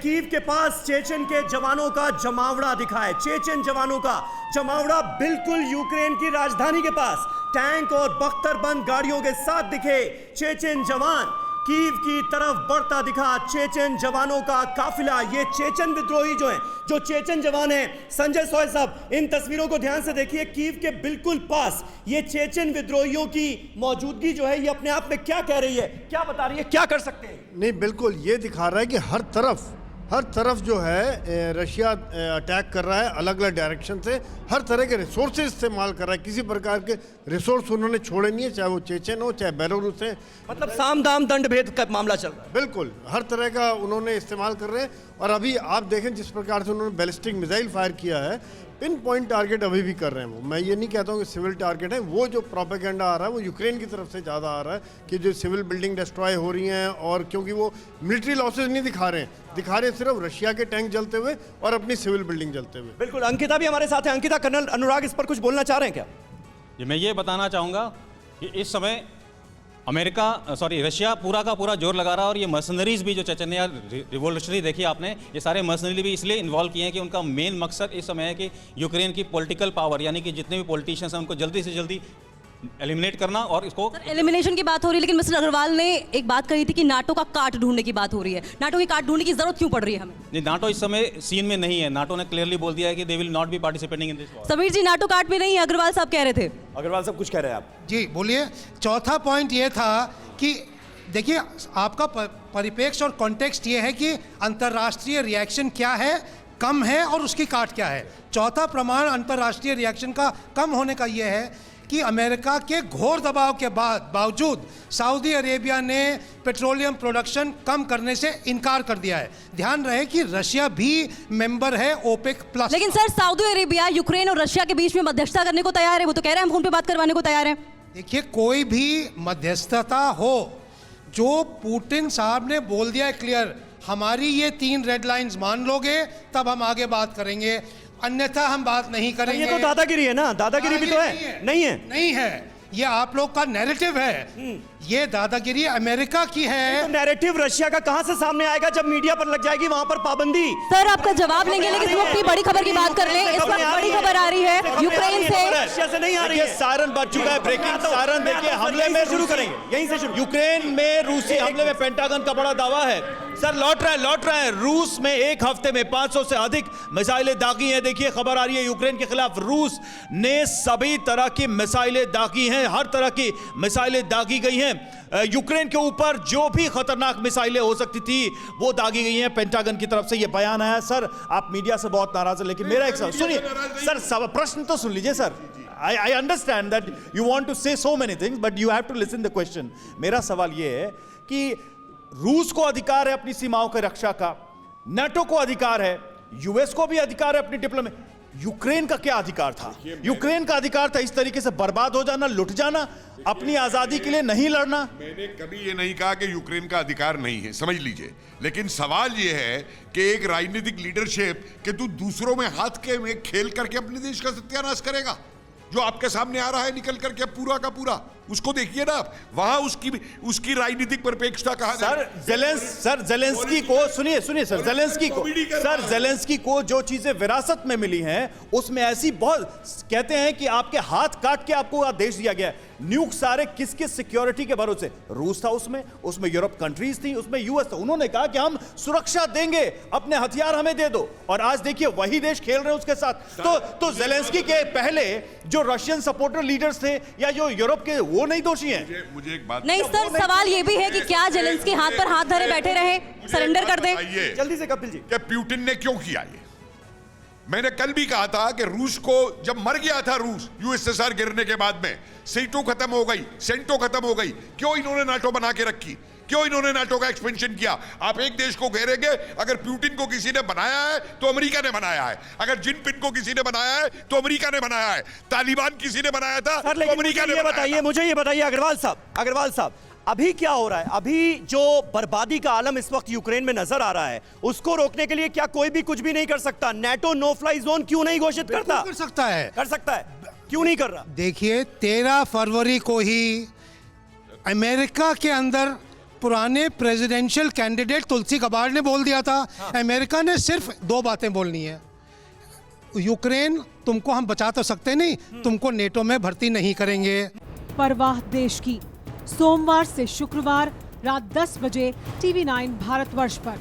Kyiv के पास Chechen के जवानों का जमावड़ा दिखा है। चेचन जवानों का जमावड़ा बिल्कुल यूक्रेन की राजधानी के पास टैंक और बख्तरबंद गाड़ियों के साथ दिखे। चेचन जवान कीव की तरफ बढ़ता दिखा। चेचन जवानों का काफिला, ये चेचन विद्रोही जो हैं, जो चेचन जवान हैं, संजय सोय साहब इन तस्वीरों को ध्यान से देखिए। कीव के बिल्कुल पास ये चेचन विद्रोहियों की मौजूदगी जो है, ये अपने आप में क्या कह रही है, क्या बता रही है, क्या कर सकते हैं? नहीं, बिल्कुल ये दिखा रहा है कि हर तरफ जो है रशिया अटैक कर रहा है, अलग अलग डायरेक्शन से हर तरह के रिसोर्सेज इस्तेमाल कर रहा है। किसी प्रकार के रिसोर्स उन्होंने छोड़े नहीं है, चाहे वो चेचन हो चाहे बेलारूस है। मतलब साम दाम दंड भेद का मामला चल रहा है। बिल्कुल हर तरह का उन्होंने इस्तेमाल कर रहे हैं। और अभी आप देखें जिस प्रकार से उन्होंने बैलिस्टिक मिसाइल फायर किया है, पिन पॉइंट टारगेट अभी भी कर रहे हैं वो। मैं ये नहीं कहता हूँ कि सिविल टारगेट है। वो जो प्रोपेगेंडा आ रहा है वो यूक्रेन की तरफ से ज़्यादा आ रहा है कि जो सिविल बिल्डिंग डिस्ट्रॉय हो रही हैं, और क्योंकि वो मिलिट्री लॉसेज नहीं दिखा रहे हैं सिर्फ रशिया के टैंक जलते हुए और अपनी सिविल बिल्डिंग जलते हुए। बिल्कुल, अंकिता भी हमारे साथ है। अंकिता, कर्नल अनुराग इस पर कुछ बोलना चाह रहे हैं क्या? जी, मैं ये बताना चाहूँगा कि इस समय रशिया पूरा का पूरा जोर लगा रहा है, और ये मर्सनरीज भी जो चेचन्या रिवोल्यूशनरी देखिए आपने, ये सारे मर्सनरी भी इसलिए इन्वॉल्व किए हैं कि उनका मेन मकसद इस समय है कि यूक्रेन की पॉलिटिकल पावर, यानी कि जितने भी पॉलिटिशियंस हैं उनको जल्दी से जल्दी एलिमिनेट करना। और इसको एलिमिनेशन की बात हो रही है, लेकिन मिस्टर अग्रवाल ने एक बात कही थी कि नाटो का काट ढूंढने की बात हो रही है। नाटो की काट ढूंढने की जरूरत क्यों पड़ रही है हमें? नहीं, नाटो इस समय सीन में नहीं है। नाटो ने क्लियरली बोल दिया है कि they will not be participating in this war. Sameer ji, NATO काट में नहीं है, अग्रवाल साहब कह रहे थे। अग्रवाल साहब कुछ कह रहे हैं आप? जी बोलिए। चौथा पॉइंट ये था कि देखिए, आपका परिप्रेक्ष्य और कॉन्टेक्स्ट ये है कि अंतर्राष्ट्रीय रिएक्शन क्या है, कम है, और उसकी काट क्या है। चौथा प्रमाण अंतर्राष्ट्रीय रिएक्शन का कम होने का ये है कि अमेरिका के घोर दबाव के बावजूद सऊदी अरेबिया ने पेट्रोलियम प्रोडक्शन कम करने से इनकार कर दिया है। ध्यान रहे कि रशिया भी मेंबर है ओपेक प्लस। लेकिन सर, सऊदी अरेबिया यूक्रेन और रशिया के बीच में मध्यस्थता करने को तैयार है। वो तो कह रहे हैं हम फोन पे बात करवाने को तैयार है। देखिए, कोई भी मध्यस्थता हो, जो पुतिन साहब ने बोल दिया है क्लियर, हमारी ये 3 रेड लाइंस मान लोगे तब हम आगे बात करेंगे, अन्यथा हम बात नहीं करेंगे। ये तो दादागिरी है ना, दादागिरी भी तो है। नहीं है, ये आप लोग का नैरेटिव है। ये दादागिरी अमेरिका की है। तो नैरेटिव रशिया का कहां से सामने आएगा जब मीडिया पर लग जाएगी वहां पर पाबंदी? सर, आपका जवाब लेंगे, लेकिन इस वक्त बड़ी खबर की बात कर लें। इस वक्त बड़ी खबर आ रही है यूक्रेन से। रशिया से नहीं आ रही है। सायरन बज चुका है, ब्रेकिंग सायरन। देखिए, हमले में शुरू करेंगे, यहीं से शुरू। यूक्रेन में रूसी हमले में पेंटागन का बड़ा दावा है। सर लौट रहा है। रूस में एक हफ्ते में 500 से अधिक मिसाइलें दागी हैं। देखिए, खबर आ रही है यूक्रेन के खिलाफ रूस ने सभी तरह की मिसाइलें दागी हैं, हर तरह की मिसाइलें दागी गई हैं। यूक्रेन के ऊपर जो भी खतरनाक मिसाइलें हो सकती थी वो दागी गई हैं। पेंटागन की तरफ से ये बयान आया। सर, आप मीडिया से बहुत नाराज हैं, लेकिन मेरा एक सवाल सुनिए सर, प्रश्न तो सुन लीजिए sir. I understand that you want to say so many things, but you have to listen the question. मेरा सवाल ये है कि रूस को अधिकार है अपनी सीमाओं की रक्षा का, नाटो को अधिकार है, यूएस को भी अधिकार है अपनी डिप्लोमेसी। यूक्रेन का क्या अधिकार था? यूक्रेन का अधिकार था इस तरीके से बर्बाद हो जाना, लुट जाना, अपनी आजादी के लिए नहीं लड़ना। मैंने कभी ये नहीं कहा कि यूक्रेन का अधिकार नहीं है, समझ लीजिए। लेकिन सवाल ये है कि एक राजनीतिक लीडरशिप कि तू दूसरों में हाथ के में खेल करके अपने देश का सत्यानाश करेगा। जो आपके सामने आ रहा है निकल करके पूरा का पूरा, उसको देखिए ना आप, वहां उसकी राजनीतिक परिप्रेक्ष्यता कहा सर जेलेंस्की को सुनिए सर, जेलेंस्की को जो चीजें विरासत में मिली हैं उसमें ऐसी बहुत कहते हैं कि आपके हाथ काट के आपको आदेश दिया गया है। न्यूक सारे किसके सिक्योरिटी के भरोसे? रूस था उसमें यूरोप कंट्रीज थी, उसमें यूएस था। उन्होंने कहा कि हम सुरक्षा देंगे, अपने हथियार हमें दे दो, और आज देखिए वही देश खेल रहे हैं उसके साथ। तो जेलेंस्की के पहले जो रशियन सपोर्टर लीडर्स थे या जो यूरोप के, वो नहीं दोषी हैं। मुझे एक बात नहीं सर, सवाल ये भी है कि क्या जेलेंस्की हाथ पर हाथ धरे बैठे रहे, सरेंडर कर दे? जल्दी से कपिल जी, कि पुतिन ने क्यों किया ये? मैंने कल भी कहा था कि रूस को जब मर गया था रूस यूएसएसआर गिरने के बाद में, सीटों खत्म हो गई, सेंटो खत्म हो गई, क्यों इन्होंने नाटो बना के रखी? क्यों इन्होंने नाटो का एक्सपेंशन किया? आप एक देश को घेरेंगे, अगर पुतिन को किसी ने बनाया है तो अमेरिका ने बनाया है, अगर जिनपिंग को किसी ने बनाया है तो अमेरिका ने बनाया है, तालिबान किसी ने बनाया था तो अमेरिका ने बनाया। मुझे ये बताइए अग्रवाल साहब, अभी क्या हो रहा है? अभी जो बर्बादी का आलम इस वक्त यूक्रेन में नजर आ रहा है, उसको रोकने के लिए क्या कोई भी कुछ भी नहीं कर सकता? नाटो नो फ्लाई जोन क्यों नहीं घोषित करता? कर सकता है, क्यों नहीं कर रहा? देखिए, 13 फरवरी को ही अमेरिका के अंदर पुराने प्रेसिडेंशियल कैंडिडेट तुलसी गबार्ड ने बोल दिया था। अमेरिका ने सिर्फ 2 बातें बोलनी है, यूक्रेन तुमको हम बचा तो सकते नहीं, तुमको नेटो में भर्ती नहीं करेंगे। परवाह देश की, सोमवार से शुक्रवार रात 10 बजे TV9 भारतवर्ष पर।